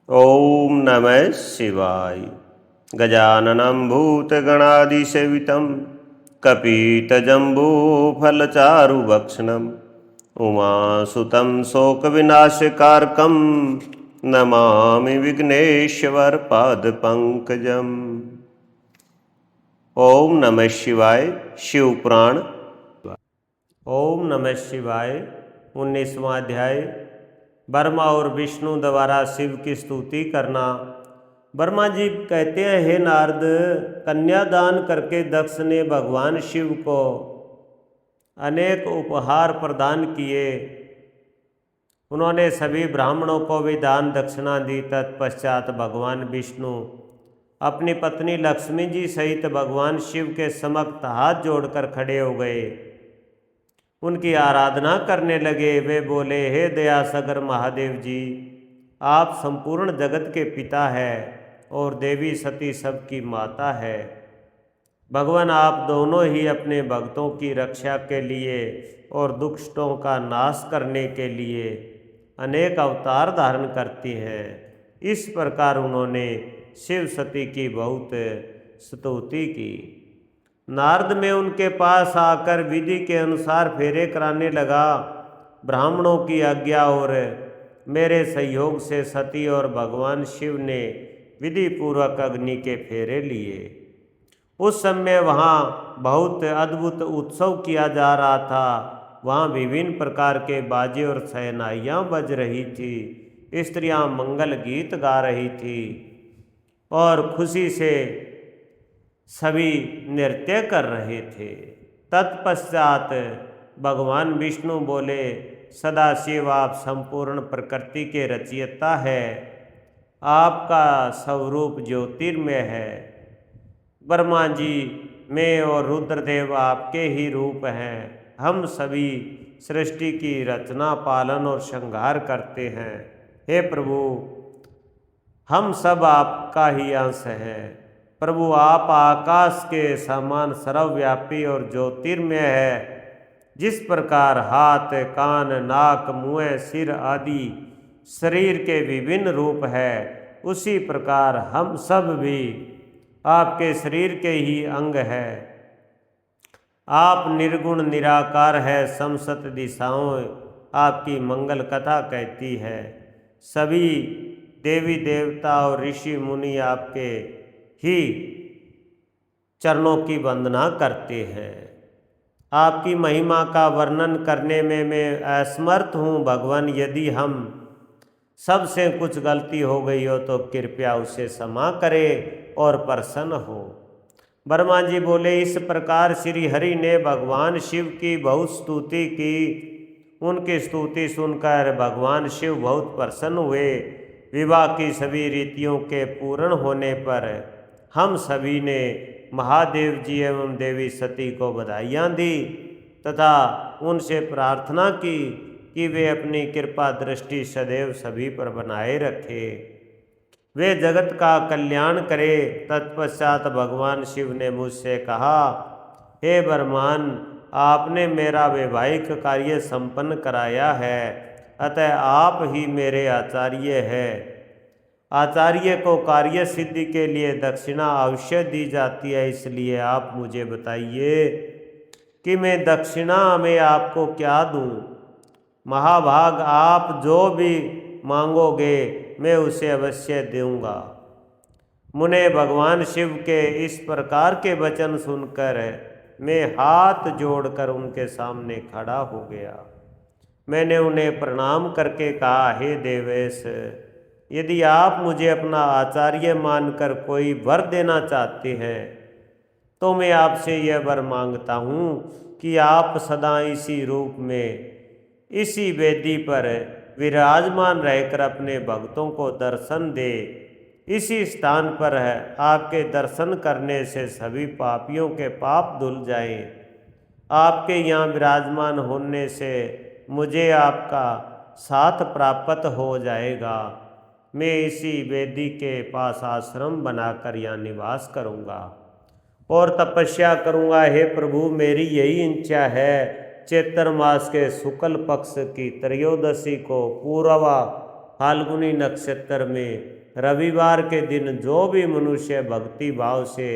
ॐ नमः शिवाय। गजाननं भूतगणादिसेवितं कपितजम्बूफलचारुभक्षणम् उमासुतं शोकविनाशकारकं नमामि विघ्नेश्वरपादपङ्कजम्। ओम नमः शिवाय। शिव पुराण। ओम नमः शिवाय। 19वां अध्याय। ब्रह्मा और विष्णु द्वारा शिव की स्तुति करना। ब्रह्मा जी कहते हैं, हे नारद, कन्यादान करके दक्ष ने भगवान शिव को अनेक उपहार प्रदान किए। उन्होंने सभी ब्राह्मणों को भी दान दक्षिणा दी। तत्पश्चात भगवान विष्णु अपनी पत्नी लक्ष्मी जी सहित भगवान शिव के समक्ष हाथ जोड़कर खड़े हो गए, उनकी आराधना करने लगे। वे बोले, हे दयासागर महादेव जी, आप संपूर्ण जगत के पिता हैं और देवी सती सबकी माता है। भगवान, आप दोनों ही अपने भक्तों की रक्षा के लिए और दुष्टों का नाश करने के लिए अनेक अवतार धारण करती हैं। इस प्रकार उन्होंने शिव सती की बहुत स्तुति की। नारद में उनके पास आकर विधि के अनुसार फेरे कराने लगा। ब्राह्मणों की आज्ञा और मेरे सहयोग से सती और भगवान शिव ने विधि पूर्वक अग्नि के फेरे लिए। उस समय वहाँ बहुत अद्भुत उत्सव किया जा रहा था। वहाँ विभिन्न प्रकार के बाजे और शहनाइयाँ बज रही थी। स्त्रियाँ मंगल गीत गा रही थी और खुशी से सभी नृत्य कर रहे थे। तत्पश्चात भगवान विष्णु बोले, सदाशिव, आप संपूर्ण प्रकृति के रचयिता है। आपका स्वरूप ज्योतिर्मय है। ब्रह्मा जी, मैं और रुद्रदेव आपके ही रूप हैं। हम सभी सृष्टि की रचना, पालन और संहार करते हैं। हे प्रभु, हम सब आपका ही अंश हैं। प्रभु, आप आकाश के समान सर्वव्यापी और ज्योतिर्मय है। जिस प्रकार हाथ, कान, नाक, मुँह, सिर आदि शरीर के विभिन्न रूप है, उसी प्रकार हम सब भी आपके शरीर के ही अंग है। आप निर्गुण निराकार है। समस्त दिशाओं आपकी मंगल कथा कहती है। सभी देवी देवता और ऋषि मुनि आपके ही चरणों की वंदना करते हैं। आपकी महिमा का वर्णन करने में मैं असमर्थ हूँ। भगवान, यदि हम सबसे कुछ गलती हो गई हो तो कृपया उसे क्षमा करे और प्रसन्न हो। ब्रह्मा जी बोले, इस प्रकार श्री हरि ने भगवान शिव की बहुत स्तुति की। उनकी स्तुति सुनकर भगवान शिव बहुत प्रसन्न हुए। विवाह की सभी रीतियों के पूर्ण होने पर हम सभी ने महादेव जी एवं देवी सती को बधाइयाँ दी तथा उनसे प्रार्थना की कि वे अपनी कृपा दृष्टि सदैव सभी पर बनाए रखे, वे जगत का कल्याण करे। तत्पश्चात भगवान शिव ने मुझसे कहा, हे ब्रह्मन, आपने मेरा वैवाहिक कार्य संपन्न कराया है, अतः आप ही मेरे आचार्य हैं। आचार्य को कार्य सिद्धि के लिए दक्षिणा अवश्य दी जाती है, इसलिए आप मुझे बताइए कि मैं दक्षिणा में आपको क्या दूं। महाभाग, आप जो भी मांगोगे मैं उसे अवश्य दूंगा। मुने भगवान शिव के इस प्रकार के वचन सुनकर मैं हाथ जोड़कर उनके सामने खड़ा हो गया। मैंने उन्हें प्रणाम करके कहा, हे देवेश, यदि आप मुझे अपना आचार्य मानकर कोई वर देना चाहते हैं तो मैं आपसे यह वर मांगता हूँ कि आप सदा इसी रूप में इसी वेदी पर विराजमान रहकर अपने भक्तों को दर्शन दे। इसी स्थान पर आपके दर्शन करने से सभी पापियों के पाप धुल जाएं। आपके यहाँ विराजमान होने से मुझे आपका साथ प्राप्त हो जाएगा। मैं इसी वेदी के पास आश्रम बनाकर यहाँ निवास करूँगा और तपस्या करूँगा। हे प्रभु, मेरी यही इच्छा है। चैत्र मास के शुक्ल पक्ष की त्रयोदशी को पूर्वा फाल्गुनी नक्षत्र में रविवार के दिन जो भी मनुष्य भक्ति भाव से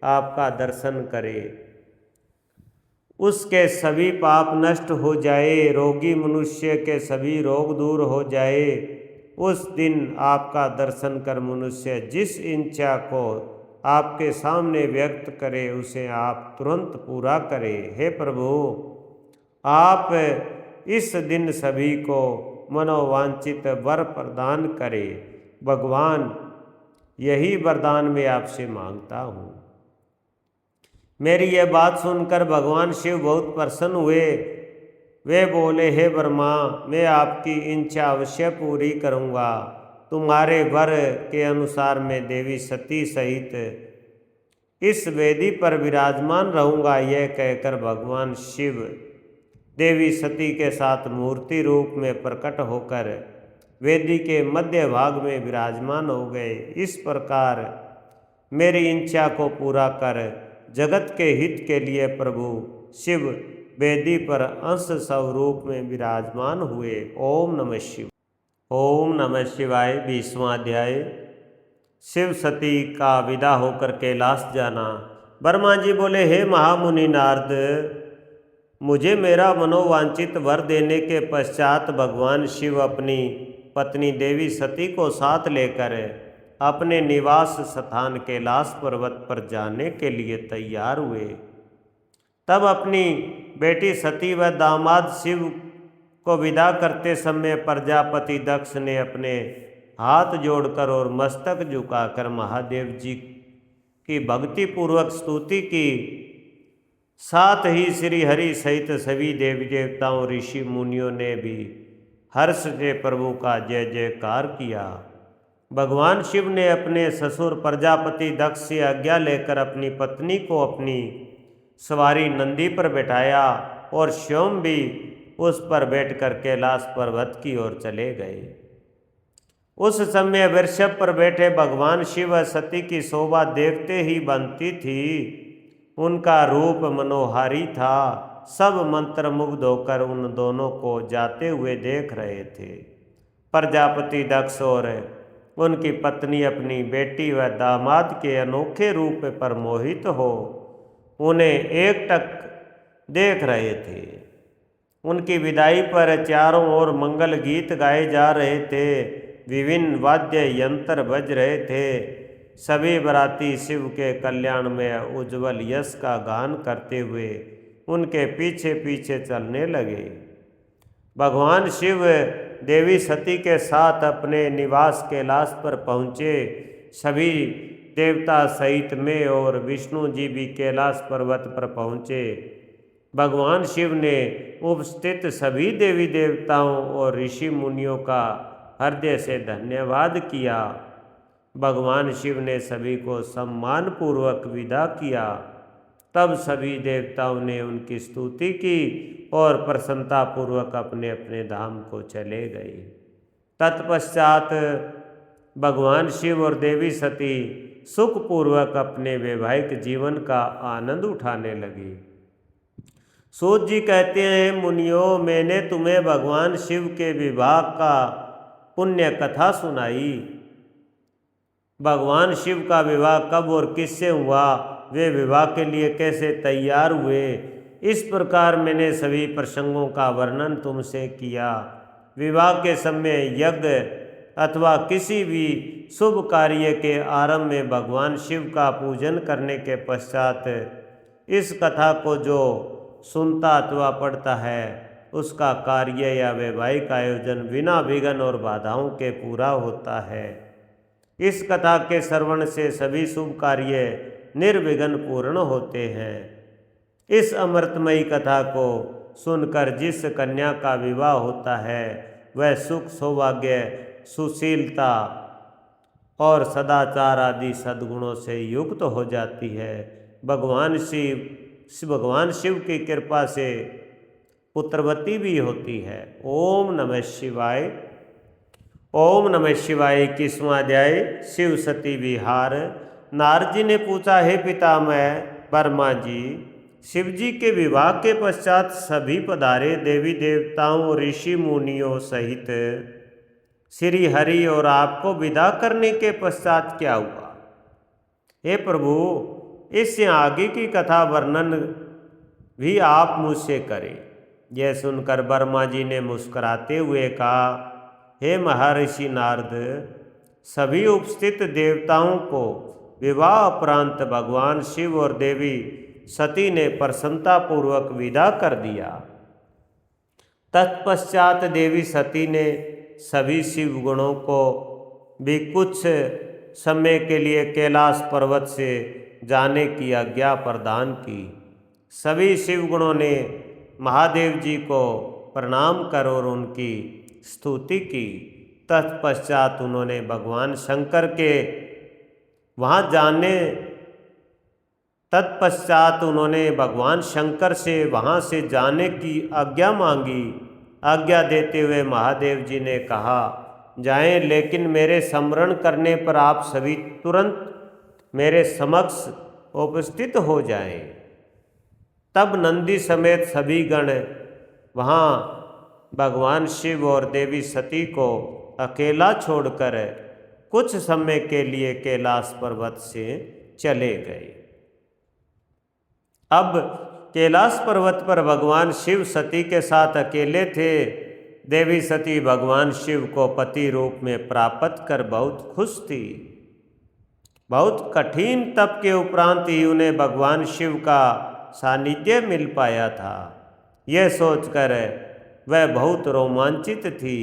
आपका दर्शन करे उसके सभी पाप नष्ट हो जाए, रोगी मनुष्य के सभी रोग दूर हो जाए। उस दिन आपका दर्शन कर मनुष्य जिस इच्छा को आपके सामने व्यक्त करे उसे आप तुरंत पूरा करें। हे प्रभु, आप इस दिन सभी को मनोवांछित वर प्रदान करें। भगवान, यही वरदान मैं आपसे मांगता हूँ। मेरी यह बात सुनकर भगवान शिव बहुत प्रसन्न हुए। वे बोले, हे ब्रह्मा, मैं आपकी इच्छा अवश्य पूरी करूँगा। तुम्हारे वर के अनुसार मैं देवी सती सहित इस वेदी पर विराजमान रहूँगा। यह कहकर भगवान शिव देवी सती के साथ मूर्ति रूप में प्रकट होकर वेदी के मध्य भाग में विराजमान हो गए। इस प्रकार मेरी इच्छा को पूरा कर जगत के हित के लिए प्रभु शिव वेदी पर अंश स्वरूप में विराजमान हुए। ओम नमः शिवाय। ओम नमः शिवाय। 20वां अध्याय। शिव सती का विदा होकर कैलाश जाना। ब्रह्मा जी बोले, हे महामुनि नारद, मुझे मेरा मनोवांछित वर देने के पश्चात भगवान शिव अपनी पत्नी देवी सती को साथ लेकर अपने निवास स्थान कैलाश पर्वत पर जाने के लिए तैयार हुए। तब अपनी बेटी सती व दामाद शिव को विदा करते समय प्रजापति दक्ष ने अपने हाथ जोड़कर और मस्तक झुकाकर महादेव जी की भक्ति पूर्वक स्तुति की। साथ ही श्री हरि सहित सभी देवी देवताओं ऋषि मुनियों ने भी हर्ष से प्रभु का जय जयकार किया। भगवान शिव ने अपने ससुर प्रजापति दक्ष से आज्ञा लेकर अपनी पत्नी को अपनी सवारी नंदी पर बैठाया और स्वयं भी उस पर बैठकर कैलाश पर्वत की ओर चले गए। उस समय वृषभ पर बैठे भगवान शिव सती की शोभा देखते ही बनती थी। उनका रूप मनोहारी था। सब मंत्रमुग्ध होकर उन दोनों को जाते हुए देख रहे थे। प्रजापति दक्ष और उनकी पत्नी अपनी बेटी व दामाद के अनोखे रूप पर मोहित हो उन्हें एकटक देख रहे थे। उनकी विदाई पर चारों ओर मंगल गीत गाए जा रहे थे। विभिन्न वाद्य यंत्र बज रहे थे। सभी बराती शिव के कल्याण में उज्जवल यश का गान करते हुए उनके पीछे पीछे चलने लगे। भगवान शिव देवी सती के साथ अपने निवास कैलाश पर पहुँचे। सभी देवता सहित मैं और विष्णु जी भी कैलाश पर्वत पर पहुँचे। भगवान शिव ने उपस्थित सभी देवी देवताओं और ऋषि मुनियों का हृदय से धन्यवाद किया। भगवान शिव ने सभी को सम्मान पूर्वक विदा किया। तब सभी देवताओं ने उनकी स्तुति की और प्रसन्नता पूर्वक अपने अपने धाम को चले गए। तत्पश्चात भगवान शिव और देवी सती सुखपूर्वक अपने वैवाहिक जीवन का आनंद उठाने लगे। सूत जी कहते हैं, मुनियों, मैंने तुम्हें भगवान शिव के विवाह का पुण्य कथा सुनाई। भगवान शिव का विवाह कब और किससे हुआ, वे विवाह के लिए कैसे तैयार हुए, इस प्रकार मैंने सभी प्रसंगों का वर्णन तुमसे किया। विवाह के समय यज्ञ अथवा किसी भी शुभ कार्य के आरंभ में भगवान शिव का पूजन करने के पश्चात इस कथा को जो सुनता अथवा पढ़ता है उसका कार्य या वैवाहिक आयोजन बिना विघ्न और बाधाओं के पूरा होता है। इस कथा के श्रवण से सभी शुभ कार्य निर्विघ्न पूर्ण होते हैं। इस अमृतमयी कथा को सुनकर जिस कन्या का विवाह होता है वह सुख सौभाग्य सुशीलता और सदाचार आदि सद्गुणों से युक्त हो जाती है। भगवान शिव की कृपा से पुत्रवती भी होती है। ओम नमः शिवाय। ओम नमः शिवाय। 21वां अध्याय। शिव सती विहार। नारद जी ने पूछा, हे पितामह ब्रह्मा जी, शिव जी के विवाह के पश्चात सभी पधारे देवी देवताओं ऋषि मुनियों सहित श्री हरि और आपको विदा करने के पश्चात क्या हुआ? हे प्रभु, इससे आगे की कथा वर्णन भी आप मुझसे करें। यह सुनकर वर्मा जी ने मुस्कुराते हुए कहा, हे महर्षि नारद, सभी उपस्थित देवताओं को विवाह उपरांत भगवान शिव और देवी सती ने प्रसन्नतापूर्वक विदा कर दिया। तत्पश्चात देवी सती ने सभी शिव गुणों को भी कुछ समय के लिए कैलाश पर्वत से जाने की आज्ञा प्रदान की। सभी शिव गुणों ने महादेव जी को प्रणाम कर और उनकी स्तुति की। तत्पश्चात उन्होंने भगवान शंकर के वहाँ जाने तत्पश्चात उन्होंने भगवान शंकर से वहाँ से जाने की आज्ञा मांगी। आज्ञा देते हुए महादेव जी ने कहा, जाएं, लेकिन मेरे स्मरण करने पर आप सभी तुरंत मेरे समक्ष उपस्थित हो जाएं। तब नंदी समेत सभी गण वहाँ भगवान शिव और देवी सती को अकेला छोड़कर कुछ समय के लिए कैलाश पर्वत से चले गए। अब कैलाश पर्वत पर भगवान शिव सती के साथ अकेले थे। देवी सती भगवान शिव को पति रूप में प्राप्त कर बहुत खुश थी। बहुत कठिन तप के उपरांत ही उन्हें भगवान शिव का सानिध्य मिल पाया था। यह सोचकर वह बहुत रोमांचित थी।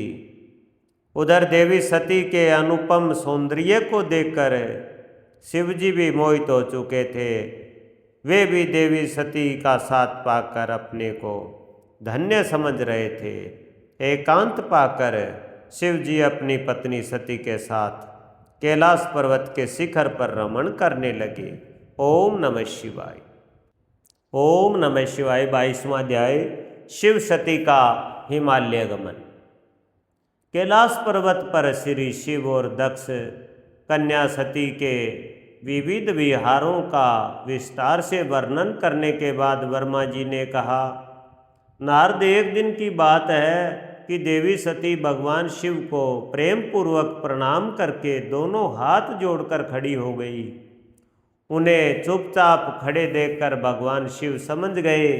उधर देवी सती के अनुपम सौंदर्य को देखकर शिवजी भी मोहित हो चुके थे। वे भी देवी सती का साथ पाकर अपने को धन्य समझ रहे थे। एकांत पाकर शिवजी अपनी पत्नी सती के साथ कैलाश पर्वत के शिखर पर रमण करने लगे। ओम नमः शिवाय। ओम नमः शिवाय। 22वां अध्याय, शिव सती का हिमालय गमन। कैलाश पर्वत पर श्री शिव और दक्ष कन्या सती के विविध विहारों का विस्तार से वर्णन करने के बाद वर्मा जी ने कहा, नारद, एक दिन की बात है कि देवी सती भगवान शिव को प्रेम पूर्वक प्रणाम करके दोनों हाथ जोड़कर खड़ी हो गई। उन्हें चुपचाप खड़े देखकर भगवान शिव समझ गए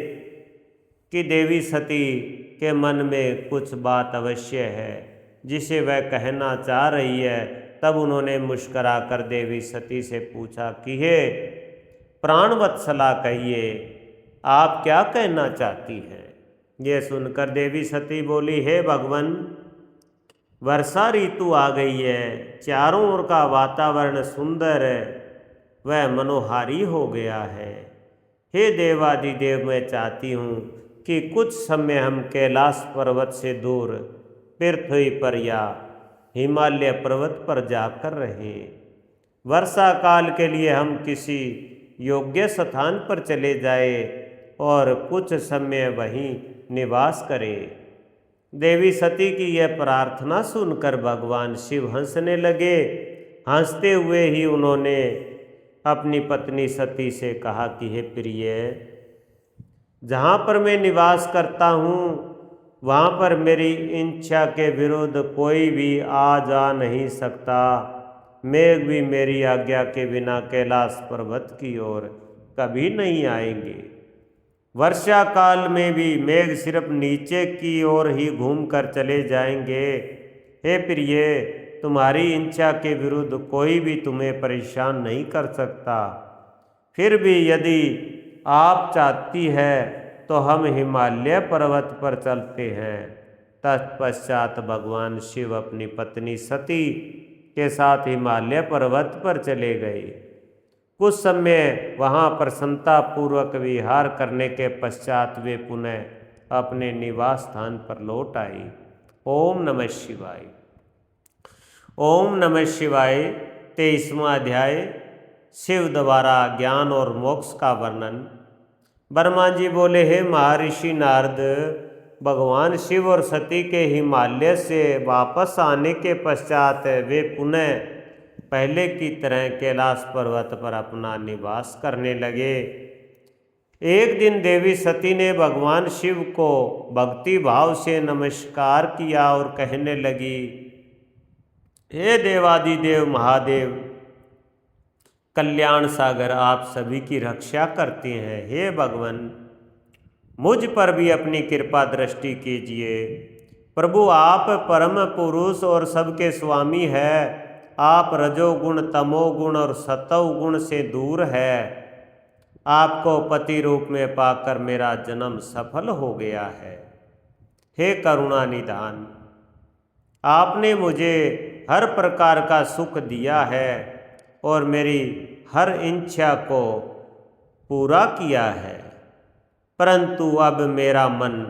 कि देवी सती के मन में कुछ बात अवश्य है जिसे वह कहना चाह रही है। तब उन्होंने मुस्कुरा कर देवी सती से पूछा कि हे प्राणवत्सला, कहिए आप क्या कहना चाहती हैं? यह सुनकर देवी सती बोली, हे भगवान, वर्षा ऋतु आ गई है। चारों ओर का वातावरण सुंदर व मनोहारी हो गया है। हे देवादिदेव, मैं चाहती हूँ कि कुछ समय हम कैलाश पर्वत से दूर पृथ्वी पर या हिमालय पर्वत पर जाकर रहें। वर्षा काल के लिए हम किसी योग्य स्थान पर चले जाए और कुछ समय वहीं निवास करें। देवी सती की यह प्रार्थना सुनकर भगवान शिव हंसने लगे। हंसते हुए ही उन्होंने अपनी पत्नी सती से कहा कि हे प्रिय, जहाँ पर मैं निवास करता हूँ वहाँ पर मेरी इच्छा के विरुद्ध कोई भी आ जा नहीं सकता। मेघ भी मेरी आज्ञा के बिना कैलाश पर्वत की ओर कभी नहीं आएंगे। वर्षा काल में भी मेघ सिर्फ नीचे की ओर ही घूमकर चले जाएंगे। हे प्रिय, तुम्हारी इच्छा के विरुद्ध कोई भी तुम्हें परेशान नहीं कर सकता। फिर भी यदि आप चाहती है तो हम हिमालय पर्वत पर चलते हैं। तत्पश्चात भगवान शिव अपनी पत्नी सती के साथ हिमालय पर्वत पर चले गए। कुछ समय वहाँ प्रसन्नतापूर्वक विहार करने के पश्चात वे पुनः अपने निवास स्थान पर लौट आई। ओम नमः शिवाय। ओम नमः शिवाय। 23वां अध्याय, शिव द्वारा ज्ञान और मोक्ष का वर्णन। ब्रह्मा जी बोले, हे महर्षि नारद, भगवान शिव और सती के हिमालय से वापस आने के पश्चात वे पुनः पहले की तरह कैलाश पर्वत पर अपना निवास करने लगे। एक दिन देवी सती ने भगवान शिव को भक्ति भाव से नमस्कार किया और कहने लगी, हे देवादिदेव महादेव कल्याण सागर, आप सभी की रक्षा करते हैं। हे भगवान, मुझ पर भी अपनी कृपा दृष्टि कीजिए। प्रभु, आप परम पुरुष और सबके स्वामी है। आप रजोगुण, तमोगुण और सतोगुण से दूर है। आपको पति रूप में पाकर मेरा जन्म सफल हो गया है। हे करुणा निधान, आपने मुझे हर प्रकार का सुख दिया है और मेरी हर इच्छा को पूरा किया है, परंतु अब मेरा मन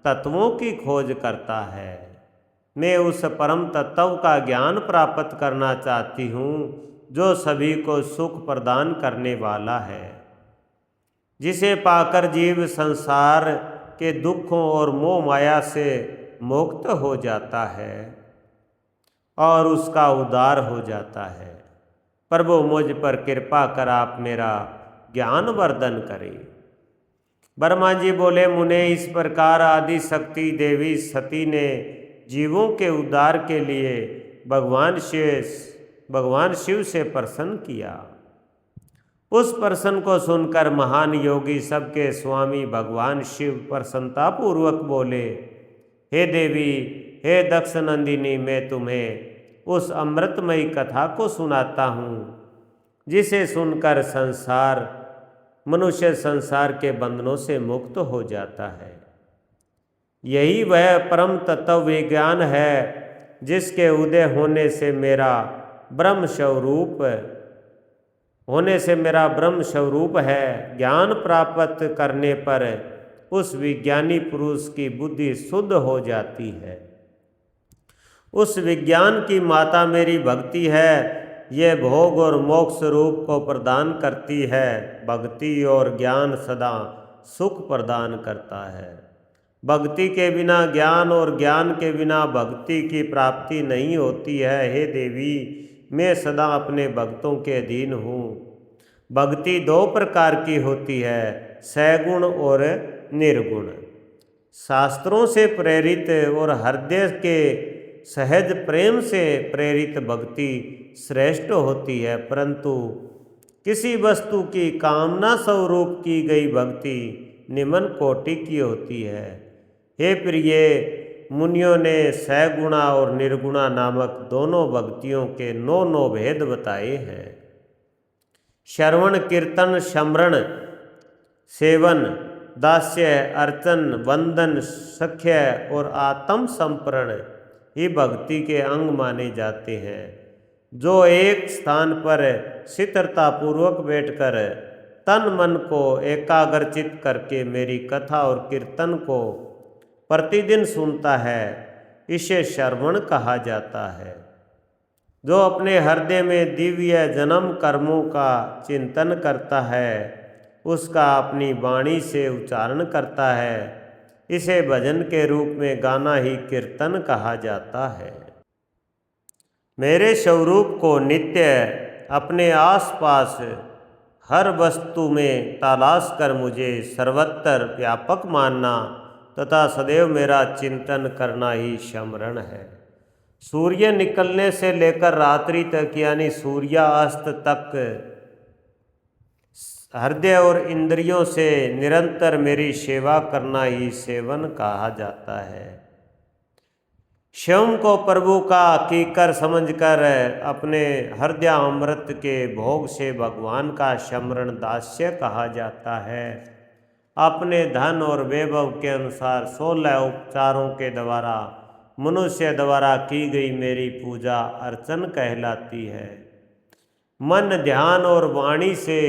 तत्वों की खोज करता है। मैं उस परम तत्व का ज्ञान प्राप्त करना चाहती हूँ जो सभी को सुख प्रदान करने वाला है, जिसे पाकर जीव संसार के दुखों और मोह माया से मुक्त हो जाता है और उसका उद्धार हो जाता है। प्रभु, मुझ पर कृपा कर आप मेरा ज्ञान वर्धन करें। ब्रह्मा जी बोले, मुने, इस प्रकार आदि शक्ति देवी सती ने जीवों के उद्धार के लिए भगवान शिव से प्रसन्न किया। उस प्रश्न को सुनकर महान योगी सबके स्वामी भगवान शिव प्रसन्नतापूर्वक बोले, हे देवी, हे दक्ष नंदिनी, मैं तुम्हें उस अमृतमयी कथा को सुनाता हूँ जिसे सुनकर मनुष्य संसार के बंधनों से मुक्त हो जाता है। यही वह परम तत्व विज्ञान है जिसके उदय होने से मेरा ब्रह्म स्वरूप है। ज्ञान प्राप्त करने पर उस विज्ञानी पुरुष की बुद्धि शुद्ध हो जाती है। उस विज्ञान की माता मेरी भक्ति है। यह भोग और मोक्ष रूप को प्रदान करती है। भक्ति और ज्ञान सदा सुख प्रदान करता है। भक्ति के बिना ज्ञान और ज्ञान के बिना भक्ति की प्राप्ति नहीं होती है। हे देवी, मैं सदा अपने भक्तों के अधीन हूँ। भक्ति दो प्रकार की होती है, सगुण और निर्गुण। शास्त्रों से प्रेरित और हृदय के सहज प्रेम से प्रेरित भक्ति श्रेष्ठ होती है, परंतु किसी वस्तु की कामना स्वरूप की गई भक्ति निम्न कोटि की होती है। हे प्रिय, मुनियों ने सगुणा और निर्गुणा नामक दोनों भक्तियों के 9 भेद बताए हैं। श्रवण, कीर्तन, स्मरण, सेवन, दास्य, अर्चन, वंदन, सख्य और आत्म संपरण ही भक्ति के अंग माने जाते हैं। जो एक स्थान पर स्थिरतापूर्वक बैठकर तन मन को एकाग्रचित करके मेरी कथा और कीर्तन को प्रतिदिन सुनता है, इसे श्रवण कहा जाता है। जो अपने हृदय में दिव्य जन्म कर्मों का चिंतन करता है, उसका अपनी वाणी से उच्चारण करता है, इसे भजन के रूप में गाना ही कीर्तन कहा जाता है। मेरे स्वरूप को नित्य अपने आसपास हर वस्तु में तलाश कर मुझे सर्वत्र व्यापक मानना तथा सदैव मेरा चिंतन करना ही स्मरण है। सूर्य निकलने से लेकर रात्रि तक यानी सूर्यास्त तक हृदय और इंद्रियों से निरंतर मेरी सेवा करना ही सेवन कहा जाता है। स्वयं को प्रभु का कीकर समझकर अपने हृदय अमृत के भोग से भगवान का स्मरण दास्य कहा जाता है। अपने धन और वैभव के अनुसार 16 उपचारों के द्वारा मनुष्य द्वारा की गई मेरी पूजा अर्चन कहलाती है। मन, ध्यान और वाणी से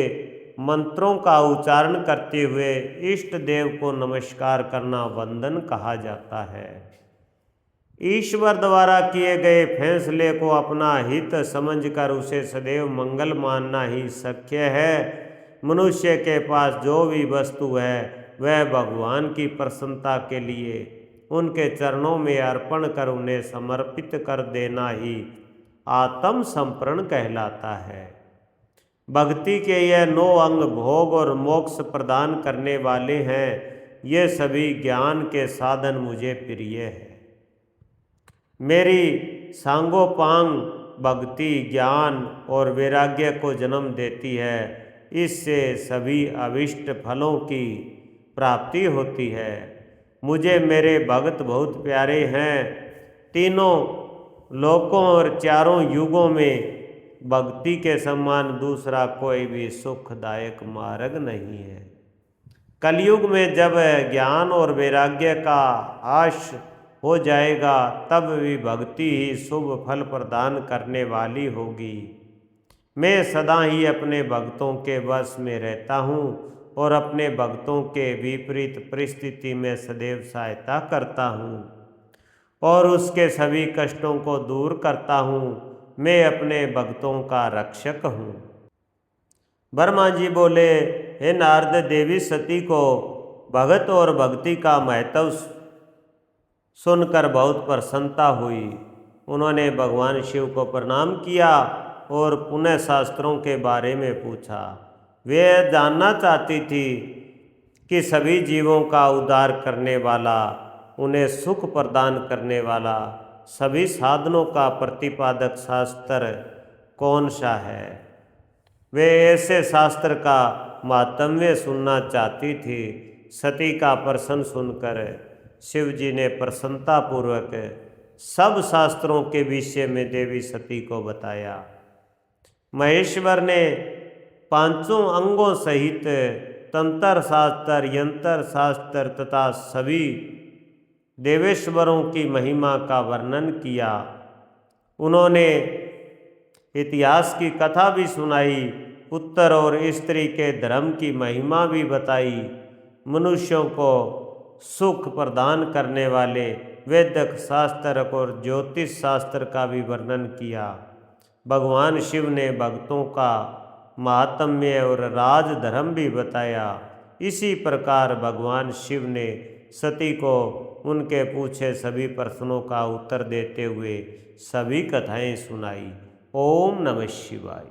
मंत्रों का उच्चारण करते हुए इष्ट देव को नमस्कार करना वंदन कहा जाता है। ईश्वर द्वारा किए गए फैसले को अपना हित समझकर उसे सदैव मंगल मानना ही सख्य है। मनुष्य के पास जो भी वस्तु है वह भगवान की प्रसन्नता के लिए उनके चरणों में अर्पण कर उन्हें समर्पित कर देना ही आत्म समर्पण कहलाता है। भक्ति के यह 9 अंग भोग और मोक्ष प्रदान करने वाले हैं। ये सभी ज्ञान के साधन मुझे प्रिय है। मेरी सांगोपांग भक्ति, ज्ञान और वैराग्य को जन्म देती है। इससे सभी अभिष्ट फलों की प्राप्ति होती है। मुझे मेरे भक्त बहुत प्यारे हैं। तीनों लोकों और चारों युगों में भक्ति के समान दूसरा कोई भी सुखदायक मार्ग नहीं है। कलयुग में जब ज्ञान और वैराग्य का आश हो जाएगा तब भी भक्ति ही शुभ फल प्रदान करने वाली होगी। मैं सदा ही अपने भक्तों के वश में रहता हूँ और अपने भक्तों के विपरीत परिस्थिति में सदैव सहायता करता हूँ और उसके सभी कष्टों को दूर करता हूँ। मैं अपने भक्तों का रक्षक हूँ। ब्रह्मा जी बोले, हे नारद, देवी सती को भगत और भक्ति का महत्व सुनकर बहुत प्रसन्नता हुई। उन्होंने भगवान शिव को प्रणाम किया और पुनः शास्त्रों के बारे में पूछा। वे जानना चाहती थी कि सभी जीवों का उद्धार करने वाला, उन्हें सुख प्रदान करने वाला, सभी साधनों का प्रतिपादक शास्त्र कौन सा है। वे ऐसे शास्त्र का महात्म्य सुनना चाहती थी। सती का प्रश्न सुनकर शिव जी ने प्रसन्नतापूर्वक सब शास्त्रों के विषय में देवी सती को बताया। महेश्वर ने पांचों अंगों सहित तंत्र शास्त्र, यंत्र शास्त्र तथा सभी देवेश्वरों की महिमा का वर्णन किया। उन्होंने इतिहास की कथा भी सुनाई, पुत्र और स्त्री के धर्म की महिमा भी बताई, मनुष्यों को सुख प्रदान करने वाले वैदिक शास्त्र और ज्योतिष शास्त्र का भी वर्णन किया। भगवान शिव ने भक्तों का महात्म्य और राज धर्म भी बताया। इसी प्रकार भगवान शिव ने सती को उनके पूछे सभी प्रश्नों का उत्तर देते हुए सभी कथाएं सुनाई। ओम नमः शिवाय।